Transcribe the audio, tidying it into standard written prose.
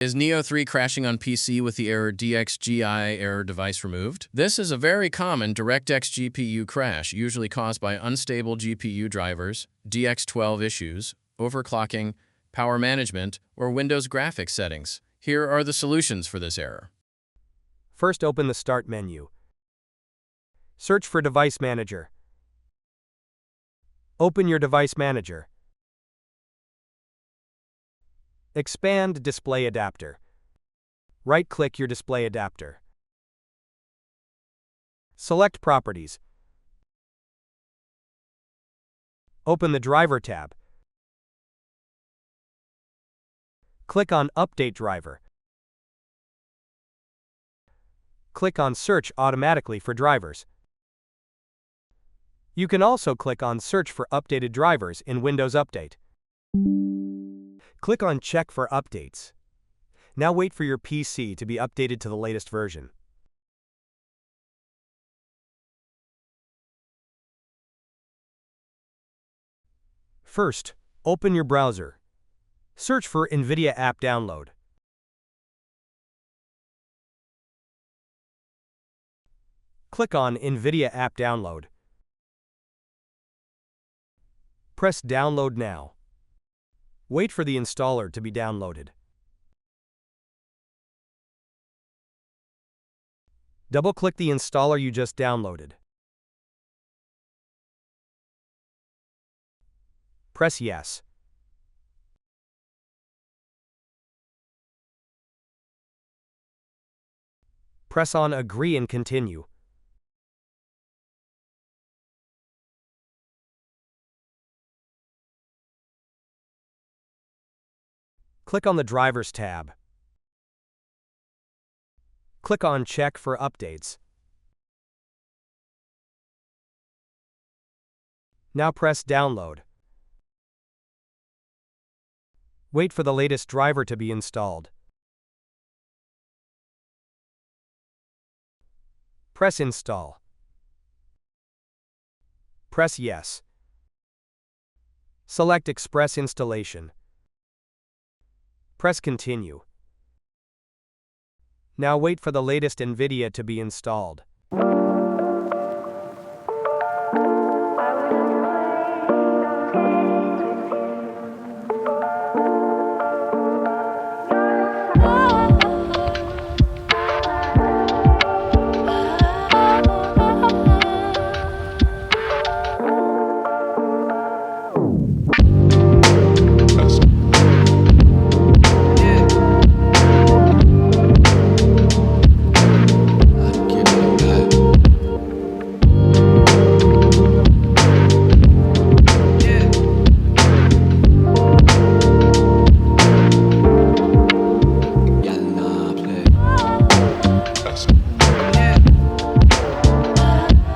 Is Nioh 3 crashing on PC with the error DXGI ERROR DEVICE REMOVED? This is a very common DirectX GPU crash, usually caused by unstable GPU drivers, DX12 issues, overclocking, power management, or Windows graphics settings. Here are the solutions for this error. First, open the Start menu. Search for Device Manager. Open your Device Manager. Expand Display Adapter. Right-click your display adapter. Select Properties. Open the Driver tab. Click on Update Driver. Click on Search automatically for drivers. You can also click on Search for updated drivers in Windows Update. Click on Check for updates. Now wait for your PC to be updated to the latest version. First, open your browser. Search for NVIDIA App Download. Click on NVIDIA App Download. Press Download Now. Wait for the installer to be downloaded. Double-click the installer you just downloaded. Press Yes. Press on Agree and Continue. Click on the Drivers tab. Click on Check for updates. Now press Download. Wait for the latest driver to be installed. Press Install. Press Yes. Select Express Installation. Press Continue. Now wait for the latest NVIDIA to be installed.